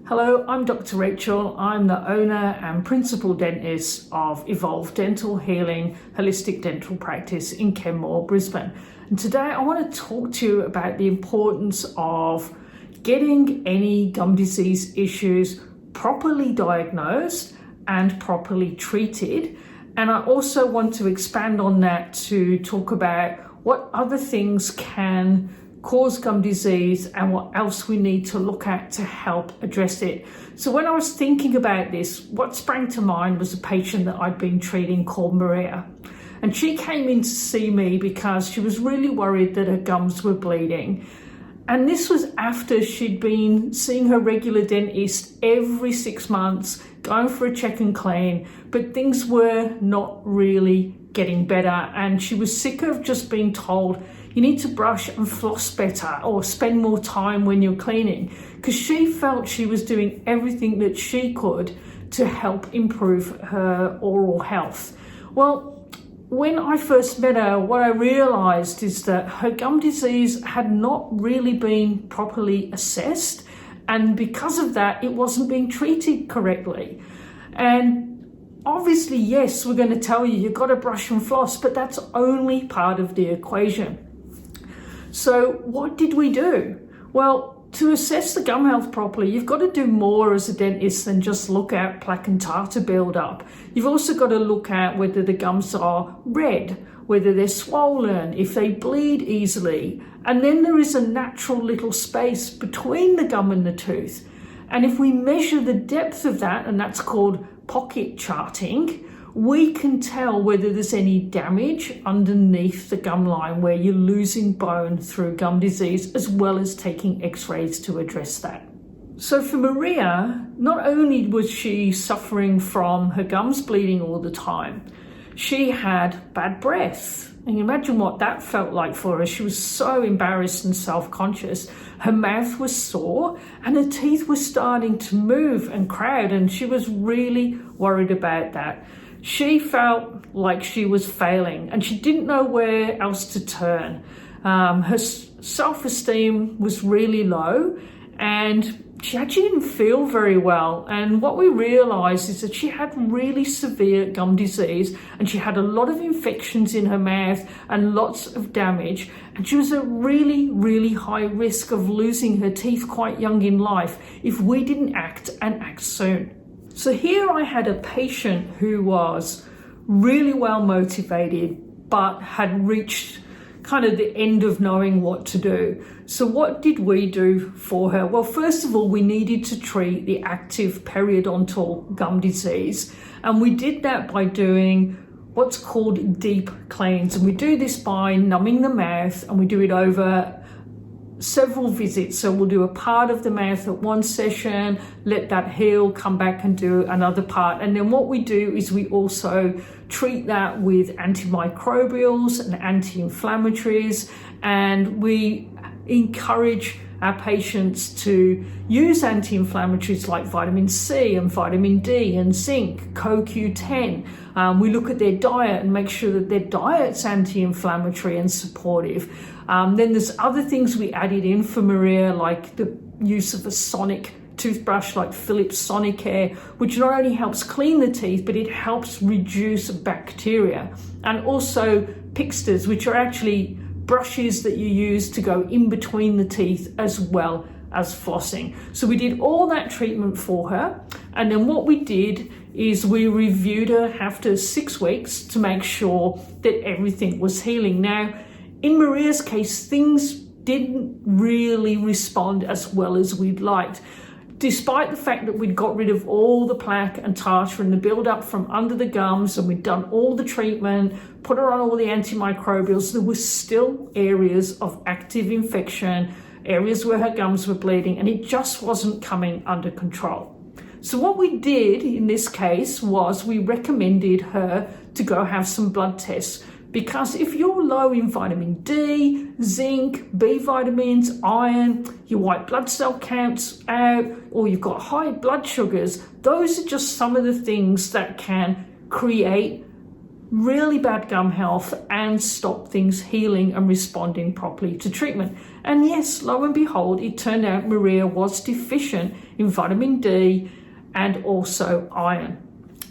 Hello, I'm Dr. Rachel. I'm the owner and principal dentist of Evolve Dental Healing Holistic Dental Practice in Kenmore, Brisbane. And today I want to talk to you about the importance of getting any gum disease issues properly diagnosed and properly treated. And I also want to expand on that to talk about what other things can cause gum disease and what else we need to look at to help address it. So when I was thinking about this, what sprang to mind was a patient that I'd been treating called Maria. And she came in to see me because she was really worried that her gums were bleeding. And this was after she'd been seeing her regular dentist every 6 months, going for a check and clean, but things were not really getting better. And she was sick of just being told, you need to brush and floss better or spend more time when you're cleaning, because she felt she was doing everything that she could to help improve her oral health. Well, when I first met her, what I realized is that her gum disease had not really been properly assessed, and because of that, it wasn't being treated correctly. And obviously, yes, we're going to tell you you've got to brush and floss, but that's only part of the equation. So what did we do? Well, to assess the gum health properly, you've got to do more as a dentist than just look at plaque and tartar buildup. You've also got to look at whether the gums are red, whether they're swollen, if they bleed easily. And then there is a natural little space between the gum and the tooth. And if we measure the depth of that, and that's called pocket charting, we can tell whether there's any damage underneath the gum line where you're losing bone through gum disease, as well as taking x-rays to address that. So for Maria, not only was she suffering from her gums bleeding all the time, she had bad breath. And you imagine what that felt like for her. She was so embarrassed and self-conscious. Her mouth was sore and her teeth were starting to move and crowd, and she was really worried about that. She felt like she was failing and she didn't know where else to turn. Her self-esteem was really low and she actually didn't feel very well. And what we realized is that she had really severe gum disease and she had a lot of infections in her mouth and lots of damage. And she was at really, really high risk of losing her teeth quite young in life if we didn't act and act soon. So here I had a patient who was really well motivated, but had reached kind of the end of knowing what to do. So what did we do for her? Well, first of all, we needed to treat the active periodontal gum disease. And we did that by doing what's called deep cleans. And we do this by numbing the mouth, and we do it over several visits. So we'll do a part of the mouth at one session, let that heal, come back and do another part. And then what we do is we also treat that with antimicrobials and anti-inflammatories, and we encourage our patients to use anti-inflammatories like vitamin C and vitamin D and zinc, CoQ10. We look at their diet and make sure that their diet's anti-inflammatory and supportive. Then there's other things we added in for Maria, like the use of a sonic toothbrush like Philips Sonicare, which not only helps clean the teeth, but it helps reduce bacteria. And also Pixters, which are actually brushes that you use to go in between the teeth as well as flossing. So we did all that treatment for her. And then what we did is we reviewed her after 6 weeks to make sure that everything was healing. Now, in Maria's case, things didn't really respond as well as we'd liked. Despite the fact that we'd got rid of all the plaque and tartar and the buildup from under the gums, and we'd done all the treatment, put her on all the antimicrobials, there were still areas of active infection, areas where her gums were bleeding, and it just wasn't coming under control. So what we did in this case was we recommended her to go have some blood tests, because if you're low in vitamin D, zinc, B vitamins, iron, your white blood cell counts out, or you've got high blood sugars, those are just some of the things that can create really bad gum health and stop things healing and responding properly to treatment. And yes, lo and behold, it turned out Maria was deficient in vitamin D and also iron.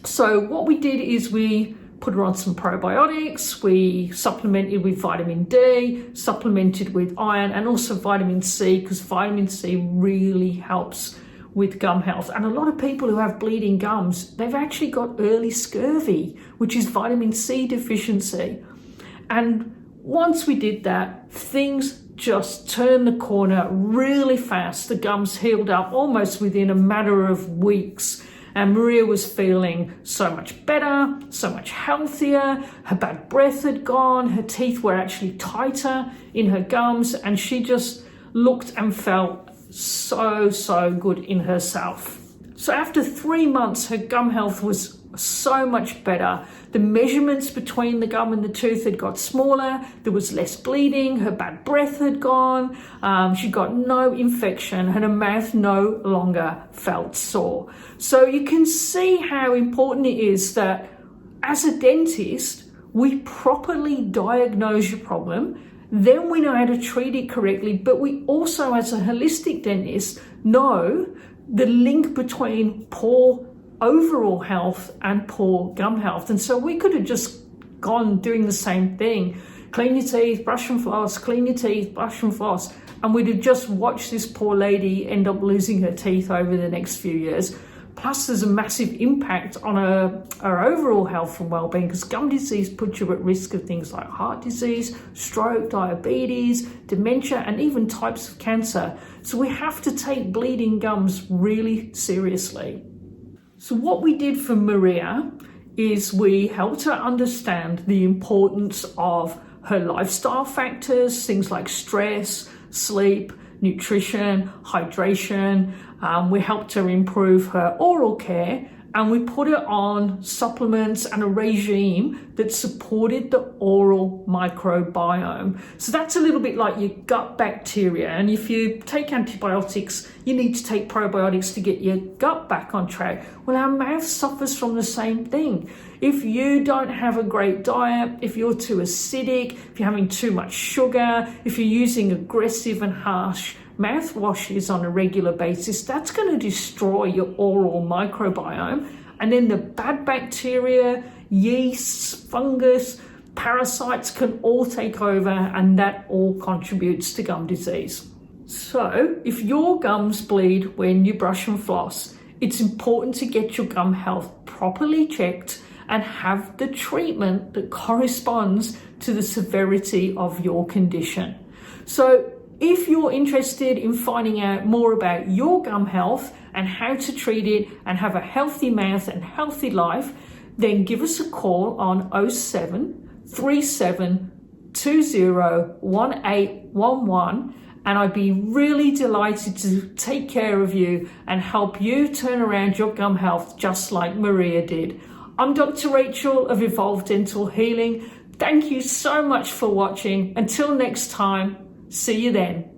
So what we did is we put her on some probiotics, we supplemented with vitamin D, supplemented with iron, and also vitamin C, because vitamin C really helps with gum health. And a lot of people who have bleeding gums, they've actually got early scurvy, which is vitamin C deficiency. And once we did that, things just turned the corner really fast. The gums healed up almost within a matter of weeks. And Maria was feeling so much better, so much healthier. Her bad breath had gone. Her teeth were actually tighter in her gums. And she just looked and felt so good in herself. So after 3 months, her gum health was so much better. The measurements between the gum and the tooth had got smaller. There was less bleeding. Her bad breath had gone. She got no infection, and her mouth no longer felt sore. So you can see how important it is that as a dentist, we properly diagnose your problem. Then we know how to treat it correctly, but we also, as a holistic dentist, know the link between poor overall health and poor gum health. And so we could have just gone doing the same thing. Clean your teeth, brush and floss, clean your teeth, brush and floss. And we'd have just watched this poor lady end up losing her teeth over the next few years. Plus, there's a massive impact on her overall health and well-being, because gum disease puts you at risk of things like heart disease, stroke, diabetes, dementia, and even types of cancer. So we have to take bleeding gums really seriously. So what we did for Maria is we helped her understand the importance of her lifestyle factors, things like stress, sleep, nutrition, hydration. We helped her improve her oral care, and we put her on supplements and a regime that supported the oral microbiome. So that's a little bit like your gut bacteria. And if you take antibiotics, you need to take probiotics to get your gut back on track. Well, our mouth suffers from the same thing. If you don't have a great diet, if you're too acidic, if you're having too much sugar, if you're using aggressive and harsh mouthwashes on a regular basis, that's going to destroy your oral microbiome. And then the bad bacteria, yeasts, fungus, parasites can all take over, and that all contributes to gum disease. So if your gums bleed when you brush and floss, it's important to get your gum health properly checked and have the treatment that corresponds to the severity of your condition. So if you're interested in finding out more about your gum health and how to treat it and have a healthy mouth and healthy life, then give us a call on 07 37 20 1811, and I'd be really delighted to take care of you and help you turn around your gum health just like Maria did. I'm Dr. Rachel of Evolve Dental Healing. Thank you so much for watching. Until next time, see you then.